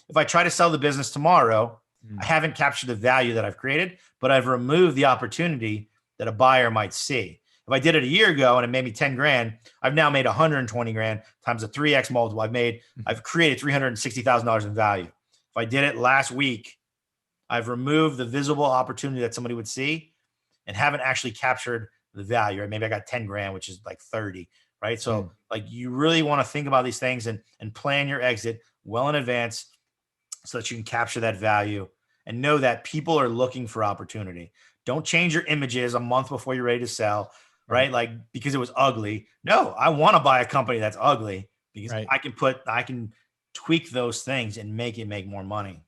if I try to sell the business tomorrow, I Mm, haven't captured the value that I've created, but I've removed the opportunity that a buyer might see. If I did it a year ago and it made me 10 grand, I've now made 120 grand times a 3x multiple. mhm. I've created $360,000 in value. If I did it last week, I've removed the visible opportunity that somebody would see and haven't actually captured the value. Right? Maybe I got 10 grand, which is like 30, right? Mm, So like you really want to think about these things and plan your exit well in advance so that you can capture that value and know that people are looking for opportunity. Don't change your images a month before you're ready to sell, right, right? Like because it was ugly. No, I want to buy a company that's ugly because right. I can tweak those things and make it make more money.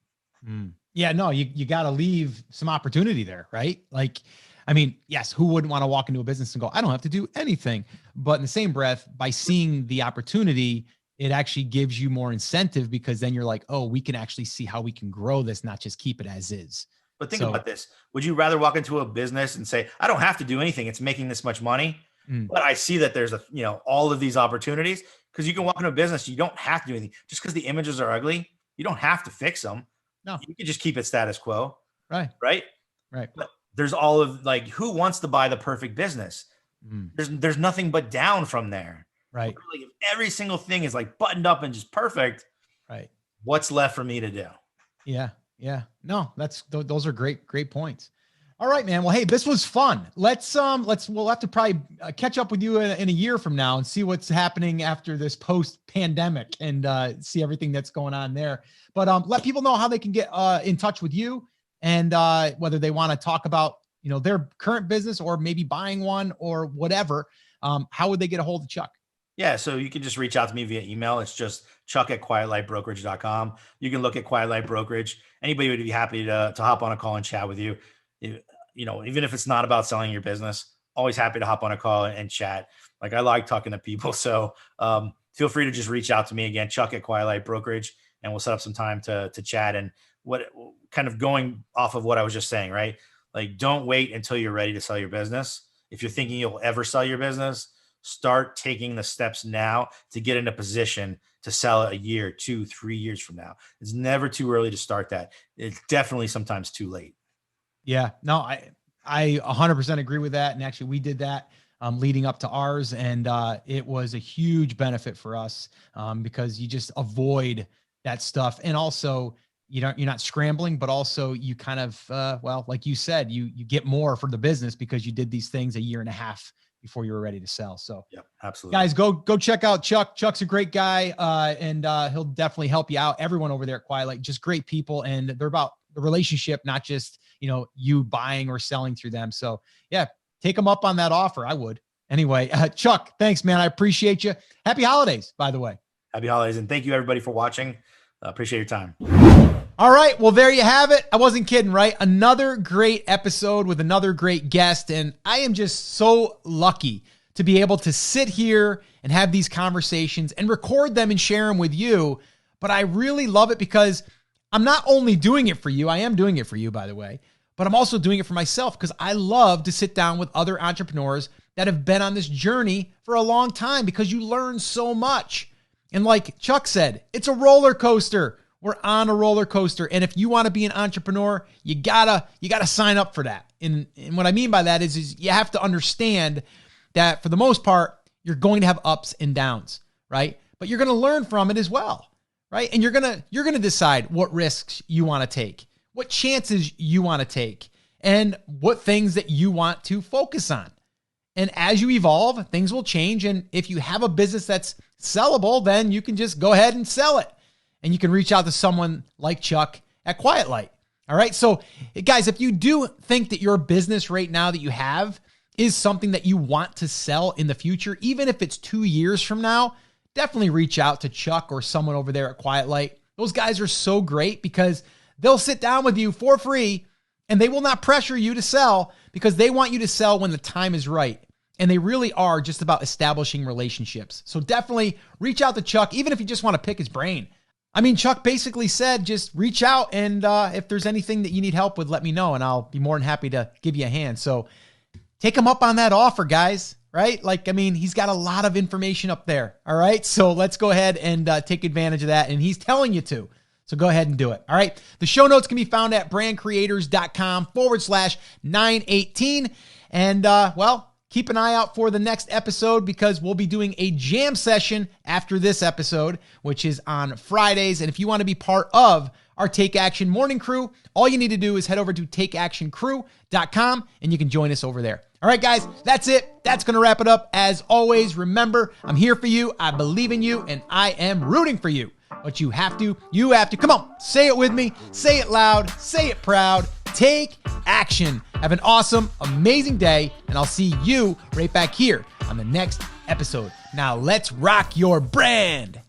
Mm. Yeah, no, you got to leave some opportunity there, right? Like, I mean, yes, who wouldn't want to walk into a business and go, I don't have to do anything. But in the same breath, by seeing the opportunity, it actually gives you more incentive, because then you're like, oh, we can actually see how we can grow this, not just keep it as is. But think So, about this. Would you rather walk into a business and say, I don't have to do anything. It's making this much money. mm, But I see that there's all of these opportunities because you can walk into a business. You don't have to do anything just because the images are ugly. You don't have to fix them. no, You can just keep it status quo. right, Right. right. But there's all of like, who wants to buy the perfect business? Mm, There's nothing but down from there. right, Literally, if every single thing is like buttoned up and just perfect, right. what's left for me to do? Yeah. Yeah. No, those are great points. All right, man. Well, hey, this was fun. We'll have to probably catch up with you in a year from now and see what's happening after this post pandemic, and see everything that's going on there. But let people know how they can get in touch with you, and whether they want to talk about, their current business or maybe buying one or whatever. How would they get a hold of Chuck? Yeah, so you can just reach out to me via email. It's just chuck@quietlightbrokerage.com. You can look at Quiet Light Brokerage. Anybody would be happy to hop on a call and chat with you. Even if it's not about selling your business, always happy to hop on a call and chat. Like I like talking to people. So feel free to just reach out to me again, Chuck at Quiet Light Brokerage, and we'll set up some time to chat. And what kind of going off of what I was just saying, right? Like don't wait until you're ready to sell your business. If you're thinking you'll ever sell your business, start taking the steps now to get in a position to sell it a year, 2, 3 years from now. It's never too early to start that. It's definitely sometimes too late. Yeah, no, I 100% agree with that. And actually we did that leading up to ours, and it was a huge benefit for us, because you just avoid that stuff. And also, you're not scrambling, but also you kind of, well, like you said, you get more for the business because you did these things a year and a half before you were ready to sell. So Yeah, absolutely. guys, go check out Chuck. Chuck's a great guy, and he'll definitely help you out. Everyone over there at Quiet Light, just great people, and they're about the relationship, not just you buying or selling through them. So yeah, take them up on that offer. I would. Anyway, Chuck, thanks, man. I appreciate you. Happy holidays, by the way. Happy holidays. And thank you everybody for watching. Appreciate your time. All right. Well, there you have it. I wasn't kidding, right? Another great episode with another great guest. And I am just so lucky to be able to sit here and have these conversations and record them and share them with you. But I really love it because I'm not only doing it for you, I am doing it for you, by the way, but I'm also doing it for myself because I love to sit down with other entrepreneurs that have been on this journey for a long time because you learn so much. And like Chuck said, it's a roller coaster. We're on a roller coaster. And if you want to be an entrepreneur, you gotta sign up for that. And what I mean by that is you have to understand that for the most part, you're going to have ups and downs, right? But you're going to learn from it as well, right? And you're going to decide what risks you want to take, what chances you want to take, and what things that you want to focus on. And as you evolve, things will change. And if you have a business that's sellable, then you can just go ahead and sell it. And you can reach out to someone like Chuck at Quiet Light. All right. So guys, if you do think that your business right now that you have is something that you want to sell in the future, even if it's 2 years from now, definitely reach out to Chuck or someone over there at Quiet Light. Those guys are so great because they'll sit down with you for free and they will not pressure you to sell because they want you to sell when the time is right. And they really are just about establishing relationships. So definitely reach out to Chuck, even if you just want to pick his brain. I mean, Chuck basically said, just reach out. And if there's anything that you need help with, let me know. And I'll be more than happy to give you a hand. So take him up on that offer, guys, right? Like, I mean, he's got a lot of information up there. All right. So let's go ahead and take advantage of that. And he's telling you to. So go ahead and do it. All right. The show notes can be found at brandcreators.com/918. And well, keep an eye out for the next episode because we'll be doing a jam session after this episode, which is on Fridays. And if you want to be part of our Take Action Morning Crew, all you need to do is head over to takeactioncrew.com and you can join us over there. All right, guys, that's it. That's going to wrap it up. As always, remember, I'm here for you. I believe in you and I am rooting for you. But you have to, come on, say it with me, say it loud, say it proud, take action. Have an awesome, amazing day, and I'll see you right back here on the next episode. Now let's rock your brand.